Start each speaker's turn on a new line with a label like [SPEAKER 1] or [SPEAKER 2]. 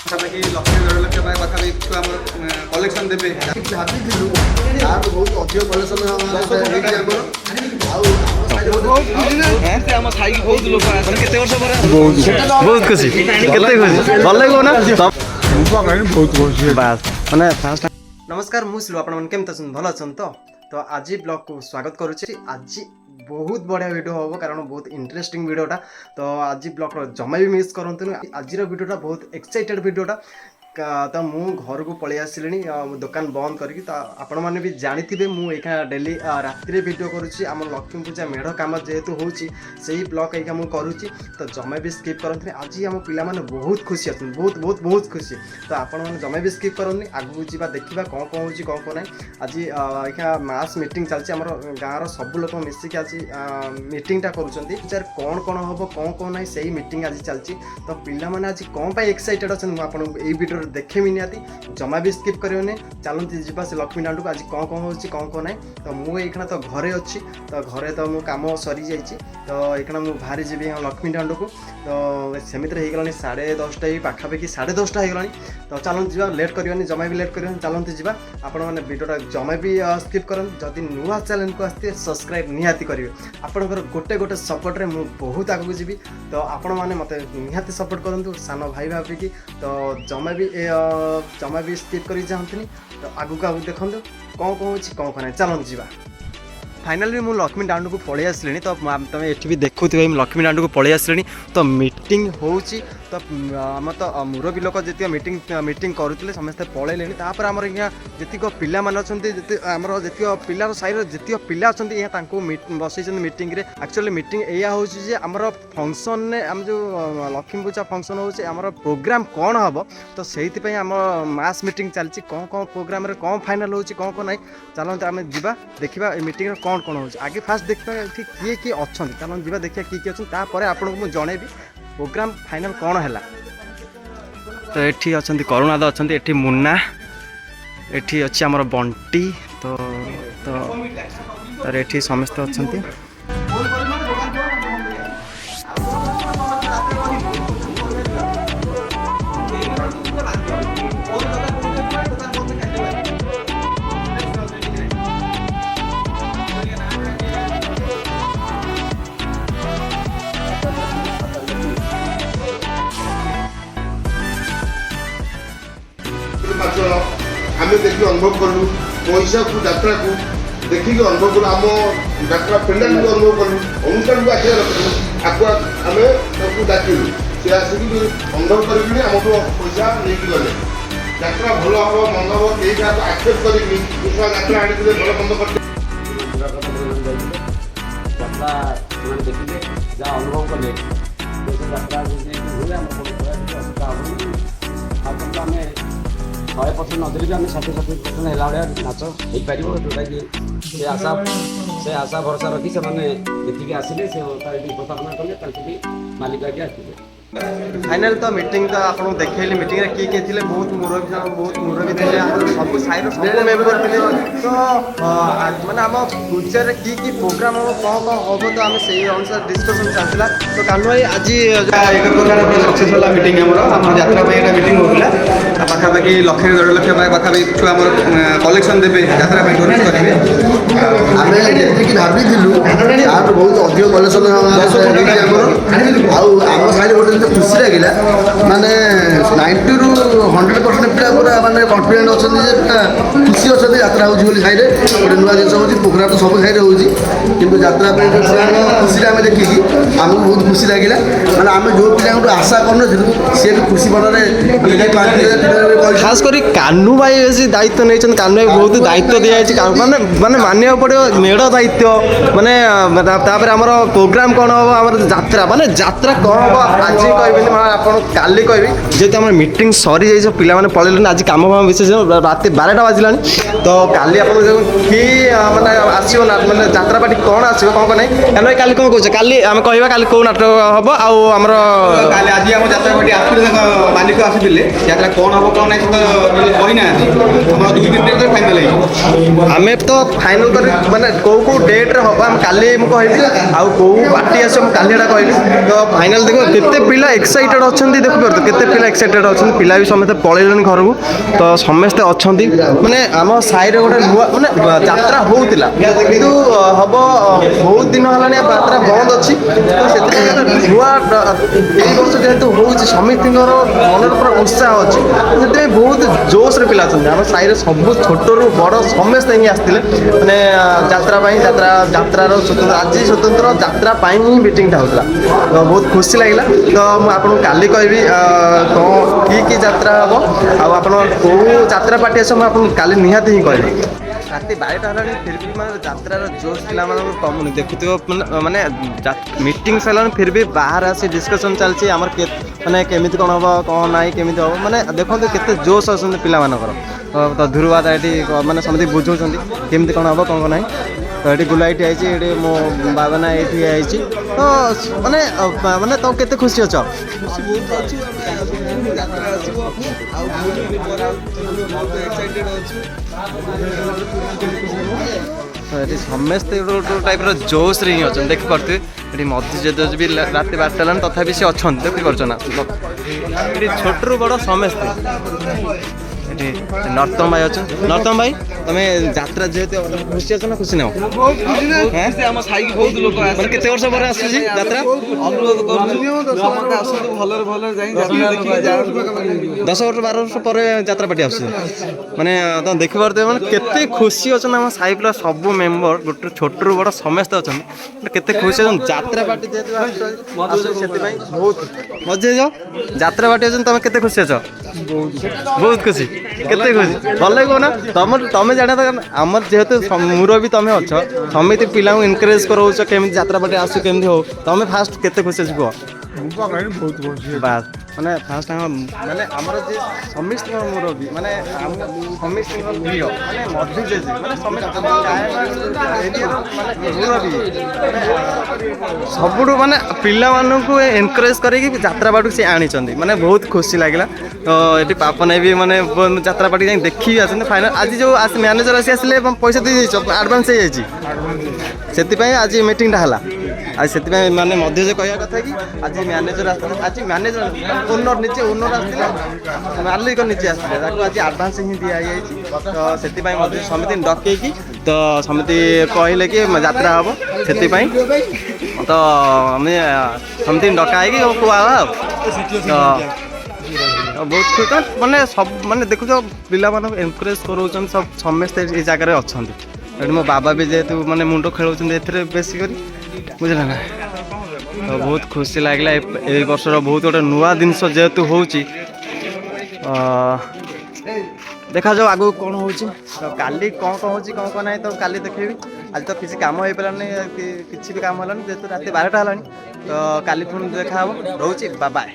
[SPEAKER 1] ପାଖାପାଖି ଲକ୍ଷେ ଦେଢ଼ ଲକ୍ଷ ପାଖାପାଖି ଛୁଆ ଆମର କଲେକ୍ସନ୍ ଦେବେ।
[SPEAKER 2] ଭାବିଥିଲୁ ତାଠୁ ବହୁତ ଅଧିକ କଲେକ୍ସନ୍ ହେଇଛି ଆମର। ଆଉ
[SPEAKER 3] ଆମ ସାଇକି ବହୁତ ଲୋକ ଆସନ୍ତି। କେତେ ବର୍ଷ ପରେ ବହୁତ ଖୁସି, କେତେ ଖୁସି, ଭଲ ଲାଗିବ ନା?
[SPEAKER 4] ବହୁତ ଖୁସି
[SPEAKER 3] ବାସ୍ ମାନେ ଫାଷ୍ଟ
[SPEAKER 5] नमस्कार मुझे आपने केमती अच्छे भल अच्छा तो आज ब्लॉग को स्वागत करुच्ची। आज बहुत बढ़िया वीडियो हम कारण बहुत इंटरेस्टिंग वीडियोटा तो आज ब्लॉग जमा भी मिस करूँ। आज वीडियोटा बहुत एक्साइटेड वीडियोटा तो मु घर को पलि आसिली दुकान बंद करके तो आपण मैंने भी जानी मुझे डेली राति वीडियो करुच्ची। आम लक्ष्मी पूजा मेढ़ कम जेहेतु हो ब्लॉग एका मुझे करुच्ची तो जमा भी स्किप करते। आज आम पिला बहुत खुशी अच्छे, बहुत बहुत बहुत खुशी तो आपण मैंने जमा भी स्किप करनी। आगू जा देखा कौन कौन हो कौन कौन ना। आज एका मास मीटिंग चलती आम गाँव सब लोग मिसिक आज मीटिंगटा करुँचार कौन कौन हम कौन कौन ना से मीटिंग आज चलती तो पिला मैंने आज कौन एक्साइटेड अच्छे मुझे वीडियो देखेमी निहाती जमा भी स्किप करें। चलती जावा से लक्ष्मी डांडू को आज कौन कौन हो कौन कौन ना तो मुझे तो घरे अच्छी तो घरे तो मो कम सरी जाइए तो ये मुझे बाहरी जी लक्ष्मी डांडू को तो सेमती होगा 10:30 पाखापाखि 10:30 होगा तो चलते जा लेट करवानी जमा भी लेट करवानी चलते जा आपण मैंने वीडियोटा जमा भी स्किप करें। जदि नुआ चैनल को आसते सब्सक्राइब निहाती करेंगे आपंकर गोटे गोटे सपोर्ट रे मुझे बहुत आगू जी तो आपण मैंने मत निहाती सपोर्ट करूँ सान भाई भाविकी तो जमा भी स्किप कर चाहती तो आगू आगू देखो कौन कौन हो कौन कौन चलते जा। फाइनाली मुझे लक्ष्मी डांडू को पलि आसिली तो तुम ये भी देखु लक्ष्मी डांडू को पलि आसिली तो मीटिंग हो तो आम तो मुरबी लोक जी मीटिंग करुले समस्ते पलैले तापर आम यहाँ जी पिला आमर जी पिलार साइड जी पिला अच्छा बसई मीटिंग एक्चुअली मीटिंग या हूँ आमर फंक्शन आम जो लक्ष्मी पूजा फंक्शन हो प्रोग्राम कौन हम तो से आम मास मीटिंग चलती कौन कौन प्रोग्राम कौन फाइनाल हो कौन कौन ना चलते आम जा देखा मीटिंग कौन कौन हो आगे फास्ट देखा किए किए अच्छा चलो जा देखा किए अच्छा आपको मुझे जनइबी प्रोग्राम फाइनाल कौन है तो ये अच्छा करुणाद अच्छा ये मुन्ना ये अच्छी आमर बंटी तो ये समस्त अच्छा
[SPEAKER 2] आम देखिए अनुभव कलु पैसा को यात्रा को देखिए अनुभव कलु आम यात्रा पेंडाल को अनुभव कलु अनुष्ठान को आखिर रखलु आगे आम डाकिलु सी आसिक अनुभव करें आमको पैसा नहीं गले यात्रा भल हम मंद हम कई क्या आक्सेप्ट करी यात्रा आनी भल मंद कर
[SPEAKER 6] देखिए जहाँ अनुभव कले यात्रा आम 100% नदेले भी आम 60-70% है नाच हो पार जोटा कि से आशा भरोसा रखी से देखिए आसिले से उपस्थापना कले मालिक आगे आसते।
[SPEAKER 5] फाइनाल तो मीटिंग तो आपको देखली मीटिंग रे किए थे बहुत मुरबी थे सब साइड सब मेम्बर थे तो माने आम फ्यूचर की प्रोग्राम हम कौन कौन हम तो आम से अनुसार डिस्कसन चलता तो कानू भाई आज एक प्रकार सक्सेस वाला मीटिंग आम यात्रा मीटिंग होगा पाखापाखि 1.5 लक्ष पाखापाखि छुआ कलेक्शन देवे यात्रा करेंगे
[SPEAKER 2] आम जी भाविलु ताठू बहुत अधिक कलेक्शन आम साइड गोटे खुशी लगे माने 90 ରୁ 100% पिला पूरा माने कॉन्फिडेंट अच्छा खुशी अच्छा यात्रा हो साइड गोटे नुआ जिन हो प्रोग्राम तो सब साइड हो कि यात्रा खुशी आम देखिकी आमको बहुत खुशी लगे मैंने आम जो पिला आशा कर सी भी खुशी मन
[SPEAKER 5] खास कर कानू भाई बेसी दायित्व नहीं कानू भाई बहुत दायित्व दिखाई माने माने मानिया पड़ो मेढ़ दायित्व माने तापर आमर प्रोग्राम कौन हम आम जात्रा माने जात्रा कौन हम आज कहबी आप काली कहबी जेहेतु आम मीटिंग सरी जाइए सब पिलाने पलैले आज कम फाम विशेष रात 12टा बाजिलानी तो काली आप कि माने आसो ना माने यात्रा पार्टी कौन आसो कौन नहीं एम काली कौन कहे काली आम कह काली कौ नाटक हम आमर
[SPEAKER 1] କାଲି ଆଜି ଆମ ଯାତ୍ରା ପାର୍ଟି ଆସିଥିଲେ ତାଙ୍କ ମାଲିକ ଆସିଥିଲେ ଯାତ୍ରା କ'ଣ ହବ କ'ଣ ନାହିଁ ତ କହିନାହାନ୍ତି ଆମର 2 ଦିନ ଭିତରେ ଫାଇନାଲ ହେଇଯିବ
[SPEAKER 5] आम तो फाइनाल कर माने कौ डेट्रे हम आम काली मुझे कहली आउ कौ पार्टी आस काली कहली तो फाइनाल देख केते पिला एक्साइटेड अच्छा देखिए केते पिला एक्साइटेड अच्छा पिला भी समस्त पलैले घर को तो समस्ते अच्छा माने आम साई गोटे नुआ माने यात्रा होता कितु हम बहुत दिन है यात्रा बंद अच्छी तो से नुआ वर्ष जेहेतु हो समित मन पूरा उत्साह अच्छी से बहुत जोश रे पिला आम साई सब छोट रू बड़ समस्ते ही आसते मैंने यात्रा यात्रार स्वतंत्र आज स्वतंत्र यात्रा ही मीटिंगटा होता तो बहुत खुशी लगे तो मुझे काली कहबी कौन कि यात्रा हम आप यात्रा पार्टी आस मुझे काली निहाती ही कहबी रात 12टा है फिर भी मैं यात्रार जोश पिला कमुनि देखुव माने मीटिंग सरला फिर भी बाहर आसी डिस्कसन चलती आम मैंने केमी कौन हम कौन ना केमी हम मैंने देखो केते जोश आसते पिलामानकर तो ध्रुवादा ये मैंने समझ बुझाऊँ केमी कौन हम कौन ना तो ये गुलाईटी आई मो बाबा ना ये आई तो माने माने तुम केते खुशी अच्छ ये समस्ते टाइप जोश रे ही अच्छा देखिपे ये मध्य भी रात 12टा है तथापि सी अच्छा देखिपे ना ये छोट रू बड़ समस्ते ये नर्तम भाई अच्छा नर्तम भाई तुम यात्रा जेहेतु खुशी अच्छ ना खुशी नुह बहुत लोग केते वर्ष पर आसूसी यात्रा 10 वर्ष 12 वर्ष पर यात्रा पार्टी आस माने तुम देखिपे मैंने केते खुशी अच्छा आम साई पिला सब मेम्बर गोटे छोट रू बड़ समस्ते अच्छा केते खुशी अच्छा यात्रा पार्टी जेहेतु बहुत मजा जाओ यात्रा पार्टी अच्छा तुम केते खुशी अच्छा बहुत खुशी केते खुशी भल लगे ना तुम जाना आम जेहेतु मुरबी तुम अच्छ समिति पिला इनकरेज कराऊच केमी यात्रा पार्टी आसु केमी हो तुम फास्ट केते खुशी अच्छी कह
[SPEAKER 4] बहुत खुशी
[SPEAKER 5] बास माने फास्ट माने आमर जे समिस्त मुरबी माने समिस्त प्रिय माने मध्य जे माने समिस्त मुरबी सबुठू माने पिला मानू एनकरेज करके यात्रा पार्टी से आनी माने बहुत खुशी लगे तो ये पापन भी माने यात्रा पार्टी जाए देखी आस फाइनाल आज जो मैनेजर आसले पैसा दे आडभांस से आज मीटिंगटा है आज से माने मध्य कह कथा कि आज मैनेजर आज मैनेजर ओनर निजे ओनर आसते मालिक निजे आसते आज आडभांस ही दि तो से समिति डकई तो समिति कहले कि यात्रा हम से तो समिति डकाई तो बहुत खुश माने सब माने देखुच पिला एनकरेज कर सब समस्ते ये जगह अच्छा मो बाबा भी जेहेतु माने मुंड खेल बेसी कर बुझल ना तो बहुत खुशी लगला ए वर्षर बहुत गोटे नुआ जिनस जेहेतु हो देखा जाओ आगु कौन हो तो काली कौन कौन हो कौन ना तो काली देखेबी आज तो किसी काम हो पारानी किसी भी काम है जेहेतु रात 12टा है तो काली पुणी देखा रोचे बाय।